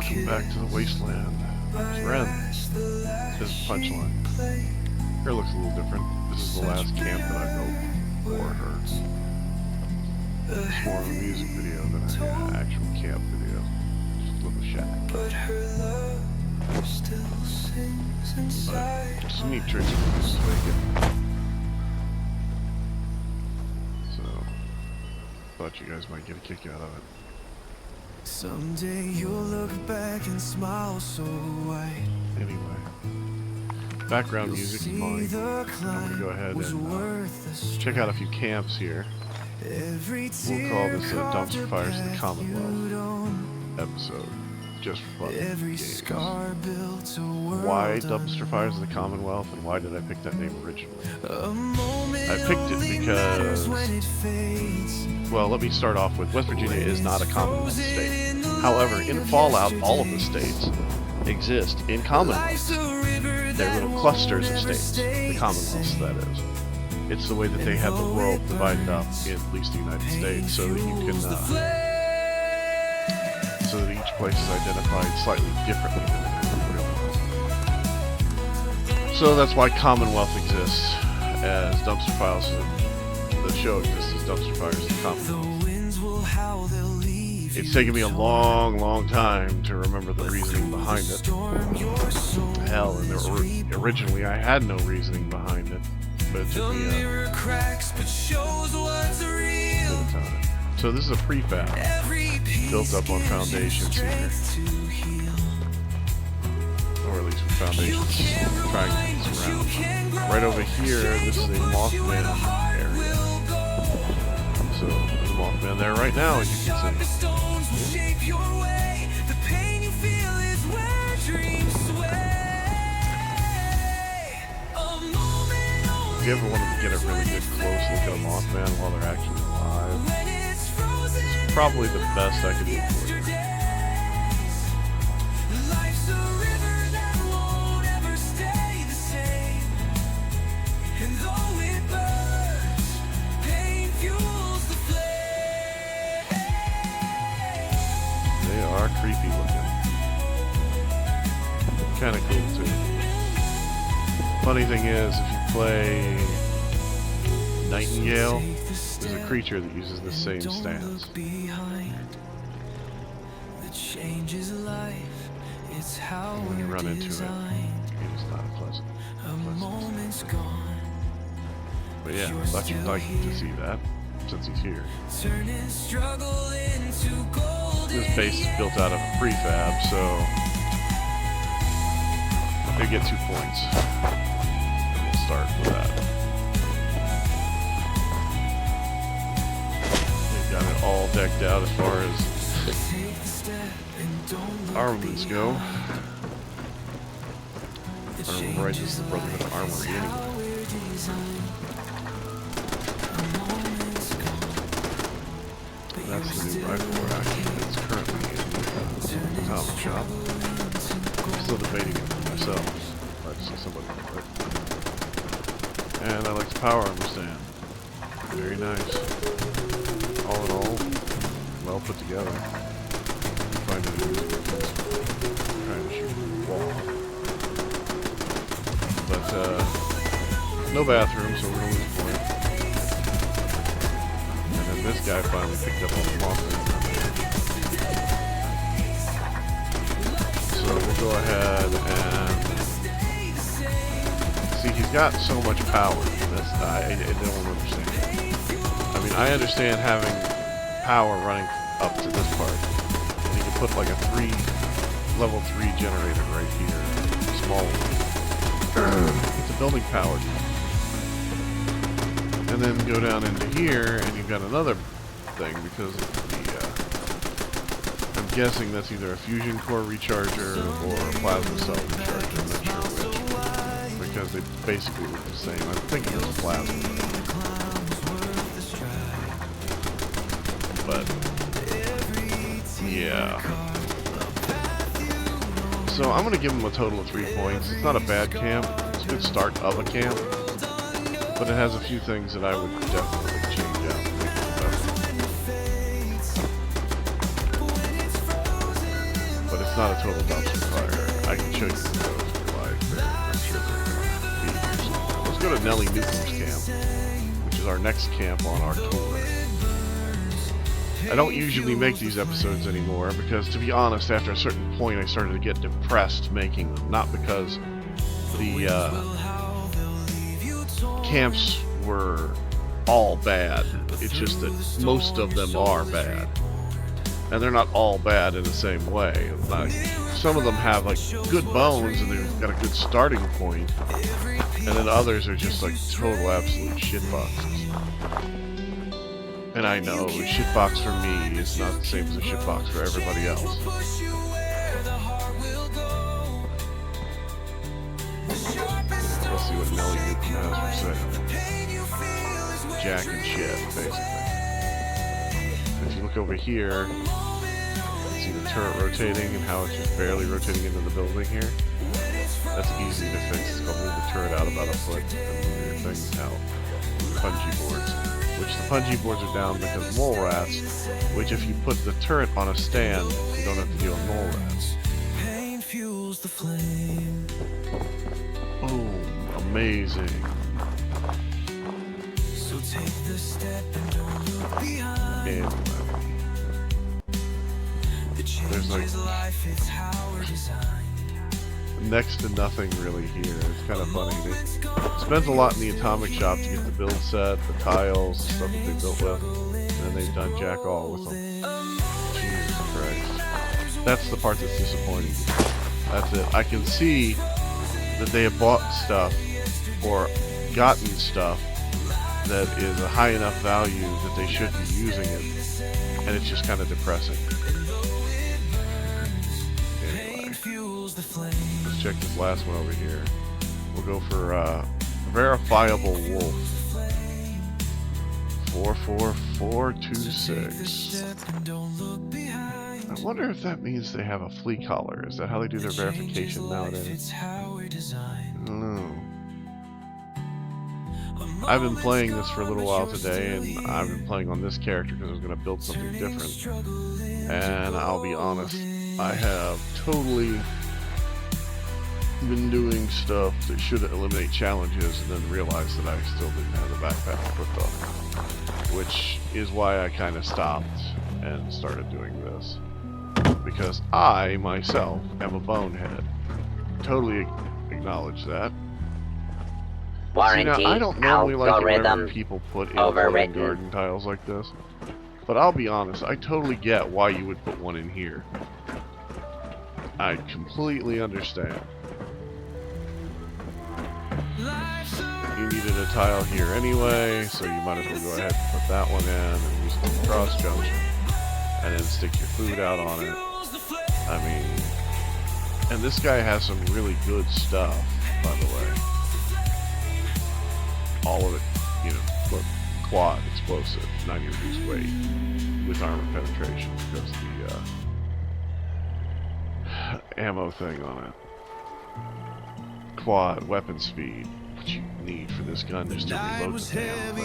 Welcome back to the Wasteland. It's Wryne. His punchline. Here looks a little different. This is the last camp that I built for her. It's more of a music video than an actual camp video. Just a little shack. But some neat tricks with this wagon. So, thought you guys might get a kick out of it. Someday you'll look back and smile so wide. Anyway, background music is mine. I'm gonna go ahead and check out a few camps here. We'll call this Dumpster Fires of the Commonwealth episode, just for fun. Why Dumpster Fires of the Commonwealth, and why did I pick that name originally? I picked it because, well, let me start off with West Virginia is not a Commonwealth state. However, in Fallout, all of the states exist in Commonwealths. They're little clusters of states, the Commonwealths, that is. It's the way that they have the world divided up, in at least the United States, so that you can, so that each place is identified slightly differently than everyone else. So that's why Commonwealth exists as Dumpster Files. The show exists as Dumpster Fires of the Commonwealth. It's taken me a long time to remember the reasoning behind it. Hell, and originally I had no reasoning behind it, but it took me a bit of time. So this is a prefab built up on foundations here, or at least with foundations triangles around. Right over here, this is a Mothman area. So there's a Mothman there right now, as you can see. If you ever wanted to get a really good close look at a Mothman while they're actually alive, it's probably the best I could do for you. They are creepy looking. Kind of cool too. Funny thing is, if you play Nightingale, there's a creature that uses the same stance. When you run into it, it is not pleasant. But yeah, I thought you'd like to see that, since he's here. This base is built out of prefab, so they get 2 points. Start with that. They've got it all decked out as far as armaments go. Right, this is the Brotherhood Armory anyway. That's the new rifle rack that's currently in the comic shop. I'm still debating it for myself. I'd see somebody with it. And I like the power armor stand. Very nice. All in all, well put together. I'm trying to shoot the wall. But no bathroom, so we're gonna lose a point. And then this guy finally picked up on the monster. So we'll go ahead and see, he's got so much power. I don't understand that. I mean, I understand having power running up to this part. And you can put like a level 3 generator right here. Small one. It's a building power. And then go down into here, and you've got another thing, because of the, I'm guessing that's either a fusion core recharger or a plasma cell recharger. I'm not sure which. Because they basically look the same. I'm thinking it's a plasma. But yeah. So I'm gonna give them a total of 3 points. It's not a bad camp. It's a good start of a camp. But it has a few things that I would definitely change out to make it better. But it's not a total dumpster fire. I can show you what those are like. I'm sure they're going to be here sometime. Let's go to Nellie Newcomb's camp, which is our next camp on our tour. I don't usually make these episodes anymore because, to be honest, after a certain point I started to get depressed making them. Not because the camps were all bad. It's just that most of them are bad. And they're not all bad in the same way. Like, some of them have like good bones and they've got a good starting point. And then others are just like total absolute shitboxes. And I know a shitbox for me is not the same as a shitbox for everybody else. Let's see what Nellie Newcomb has for sale. Jack and shit, basically. If you look over here, see the turret rotating and how it's just barely rotating into the building here? That's easy to fix. It's called move the turret out about a foot and move your things out. Punji boards. Which the punji boards are down because mole rats, which if you put the turret on a stand, you don't have to deal with mole rats. Pain fuels the flame. Boom. Amazing. So take the step and don't look behind. Anyway. There's like next to nothing really here. It's kind of funny. They spent a lot in the atomic shop to get the build set, the tiles, the stuff that they built with, and then they've done jack all with them. Jesus Christ. That's the part that's disappointing. That's it. I can see that they have bought stuff or gotten stuff that is a high enough value that they should be using it, and it's just kind of depressing. Let's check this last one over here. We'll go for verifiable wolf. 44426. I wonder if that means they have a flea collar. Is that how they do their verification nowadays? I don't know. I've been playing this for a little while today, and I've been playing on this character because I was going to build something different. And I'll be honest, I have totally been doing stuff that should eliminate challenges and then realized that I still didn't have the backpack equipped on, which is why I kind of stopped and started doing this, because I myself am a bonehead. Totally acknowledge that. Warranty, see, now, I don't normally like it whenever people put in overwritten. garden tiles like this, but I'll be honest, I totally get why you would put one in here. I completely understand. You needed a tile here anyway, so you might as well go ahead and put that one in and use the cross junction. And then stick your food out on it. I mean, and this guy has some really good stuff, by the way. All of it, you know, look, quad, explosive, 90 reduced weight, with armor penetration, because the ammo thing on it. Quad, weapon speed, which you need for this gun just to reload the damn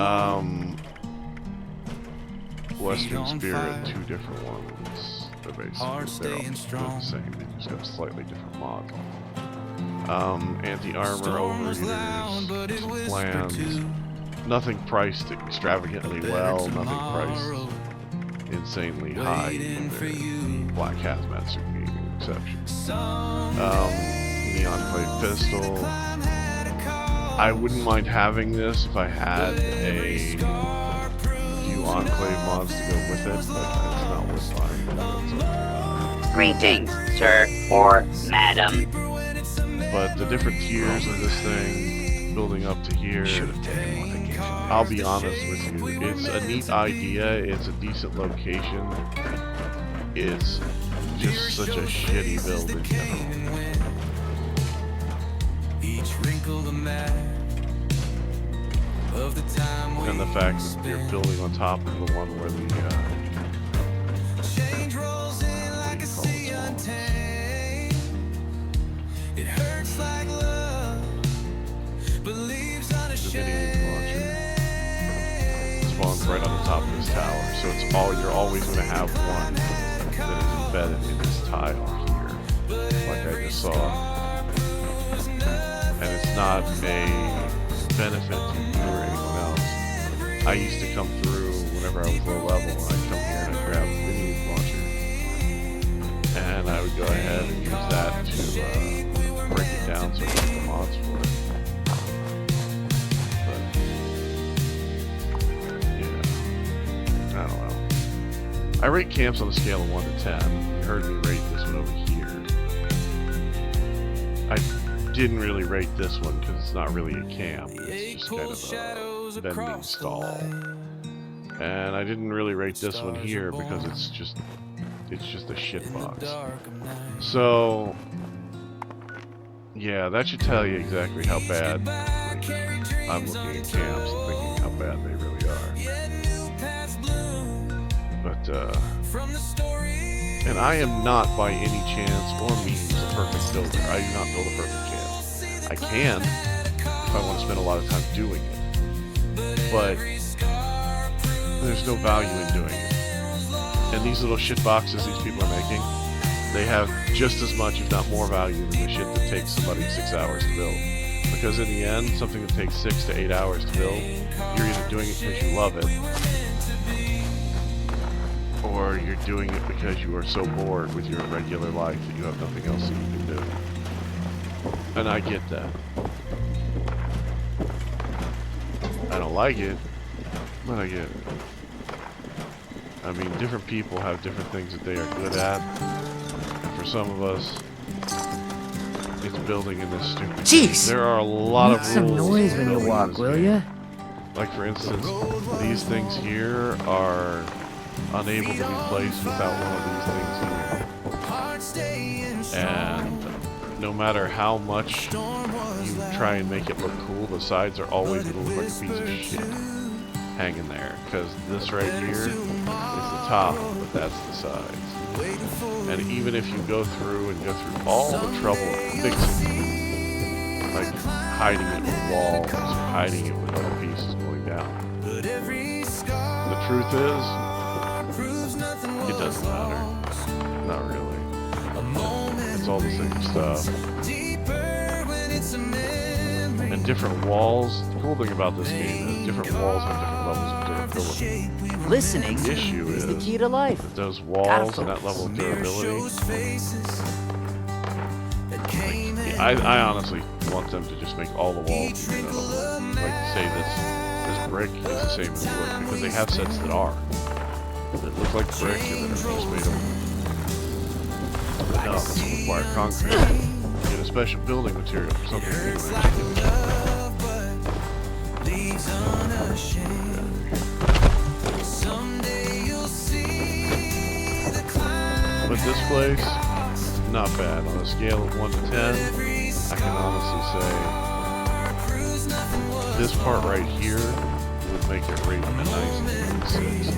thing. Western Spirit, two different ones. They're basically they're the same. They just got slightly different mods on them. Anti-armor overheaters, some plans. Nothing priced extravagantly well. Nothing priced insanely high. Either. Black hazmat suit being an exception. Neon plate pistol. I wouldn't mind having this if I had a few enclave mods to go with it, but it's not worth buying. Greetings, sir or madam. But the different tiers of this thing, building up to here, I'll be honest with you, it's a neat idea, it's a decent location, it's just such a shitty build in general. And the fact that you're building on top of the one where the change rolls in like a sea untamed. It hurts like love, but leaves unashamed. Spawns right on the top of this tower, so it's you're always going to have one that is embedded in this tile here, like I just saw. And it's not a benefit to you or anyone else. I used to come through whenever I was low level, and I'd come here and I'd grab a Revues launcher. And I would go ahead and use that to break it down so I get the mods for it. But, yeah. I don't know. I rate camps on a scale of 1 to 10. You heard me rate this one over here. I didn't really rate this one because it's not really a camp. It's just kind of a vending stall. And I didn't really rate this one here because it's just a shitbox. So yeah, that should tell you exactly how bad I'm looking at camps and thinking how bad they really are. But and I am not by any chance or means a perfect builder. I do not build a perfect camp. I can if I want to spend a lot of time doing it, but there's no value in doing it. And these little shit boxes these people are making, they have just as much, if not more value than the shit that takes somebody 6 hours to build. Because in the end, something that takes 6 to 8 hours to build, you're either doing it because you love it, or you're doing it because you are so bored with your regular life that you have nothing else that you can do. And I get that. I don't like it, but I get it. I mean, different people have different things that they are good at. And for some of us, it's building in this stupid Jeez! game. There are a lot of rules. Make some noise when you building walk, this will game. ya? Like for instance, these things here are unable to be placed without one of these things here. And no matter how much you try and make it look cool, the sides are always going to look like a piece of shit hanging there. Because this right here is the top, but that's the sides. And even if you go through all the trouble of fixing it, like hiding it with walls, or hiding it with other pieces going down, the truth is, it doesn't matter. Not really. It's all the same stuff. And different walls, the cool thing about this game is different walls have different levels of durability. Listening The issue is the is key to life. that those walls and that level of durability, I honestly want them to just make all the walls be made out of wood. Like say this brick is the same as wood, because they have sets that are. That look like brick and that are just made of wood. But no, this will require concrete. Get a special building material for something to But this place, not bad. On a scale of 1 to 10, I can honestly say this part right here would make it rate a nice 6.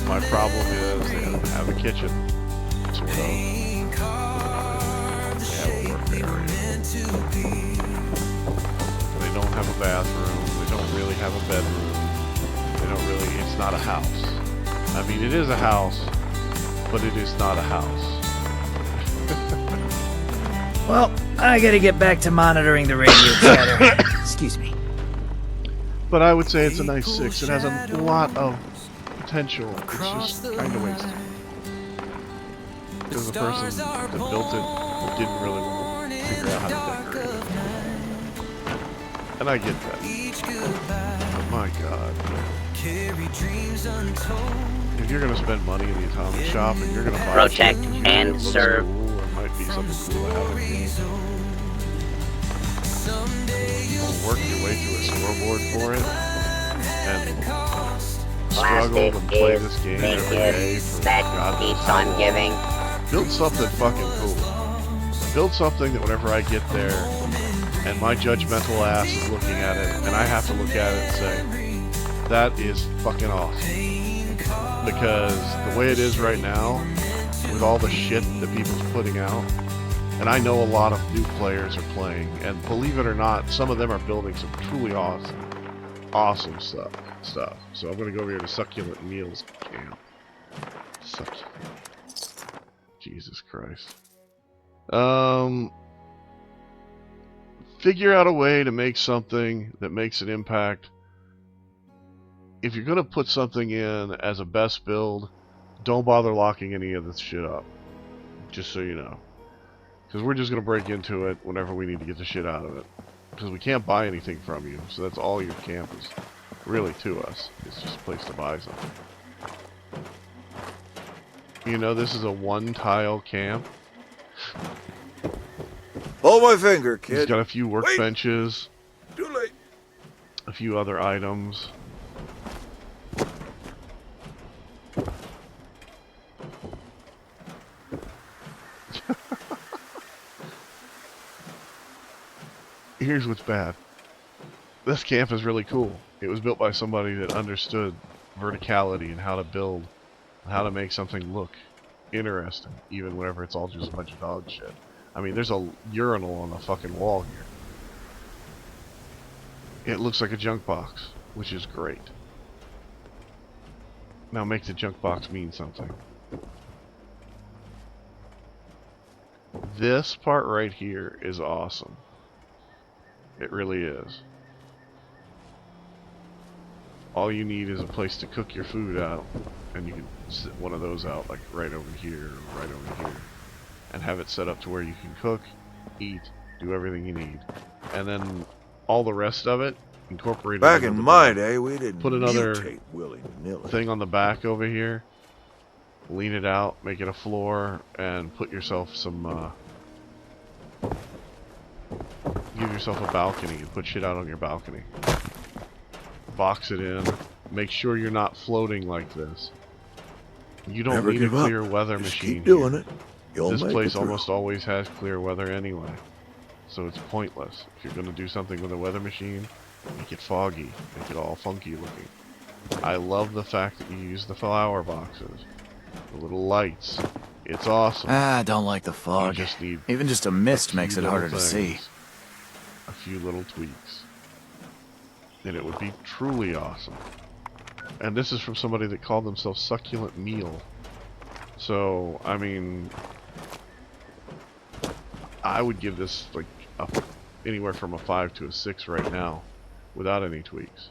My problem is they don't have a kitchen, sort of. They have a work area. They don't have a bathroom. They don't really have a bedroom. They don't really, it's not a house. I mean, it is a house, but it is not a house. Well, I gotta get back to monitoring the radio chatter. Excuse me. But I would say it's a nice 6. It has a lot of potential. It's just kind of wasted. Because the person that built it didn't really want to figure out how to decorate it. And I get that. But my god. If you're going to spend money in the atomic shop and you're going to buy Protect shit that and looks serve. cool, or might be something cool to have in the game, you'll work your way through a scoreboard for it and struggle and play this game every day for that God knows keeps how on long. giving. Build something fucking cool. Build something that whenever I get there and my judgmental ass is looking at it and I have to look at it and say, that is fucking awesome. Because the way it is right now, with all the shit that people's putting out, and I know a lot of new players are playing, and believe it or not, some of them are building some truly awesome stuff. So I'm gonna go over here to Succulent Meals Camp. Succulent. Jesus Christ. Figure out a way to make something that makes an impact. If you're going to put something in as a best build, don't bother locking any of this shit up. Just so you know. Because we're just going to break into it whenever we need to get the shit out of it. Because we can't buy anything from you, so that's all your camp is really to us. It's just a place to buy something. You know, this is a one-tile camp. Hold my finger, kid. He's got a few workbenches. Too late. A few other items. Here's what's bad. This camp is really cool. It was built by somebody that understood verticality and how to build, how to make something look interesting, even whenever it's all just a bunch of dog shit. I mean, there's a urinal on the fucking wall here. It looks like a junk box, which is great. Now make the junk box mean something. This part right here is awesome. It really is. All you need is a place to cook your food out, and you can sit one of those out like right over here, or right over here, and have it set up to where you can cook, eat, do everything you need. And then all the rest of it, incorporate Back in my day, we didn't put another mutate willy-nilly. thing on the back over here, lean it out, make it a floor, and put yourself some, give yourself a balcony and put shit out on your balcony. Box it in. Make sure you're not floating like this. You don't Never need a give up. clear weather Just machine keep doing here. it. You'll This make place it through. almost always has clear weather anyway. So it's pointless. If you're going to do something with a weather machine, make it foggy. Make it all funky looking. I love the fact that you use the flower boxes. The little lights. It's awesome. Ah, I don't like the You fog. just need Even just a mist few makes it little harder to see. things, a few little tweaks, and it would be truly awesome. And this is from somebody that called themselves Succulent Meal. So, I mean, I would give this like anywhere from a 5 to a 6 right now, without any tweaks.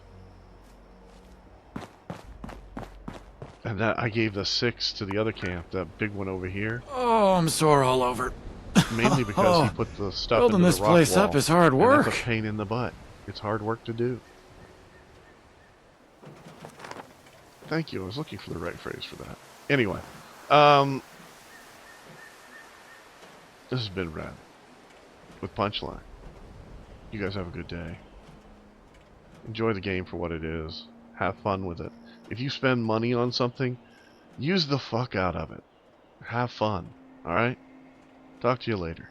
And that I gave the 6 to the other camp, that big one over here. Oh, I'm sore all over. Mainly because he put the stuff Building into this the rock place wall, up is hard and work. that's a pain in the butt. It's hard work to do. Thank you. I was looking for the right phrase for that. Anyway, this has been Rad with Punchline. You guys have a good day. Enjoy the game for what it is. Have fun with it. If you spend money on something, use the fuck out of it. Have fun. Alright? Talk to you later.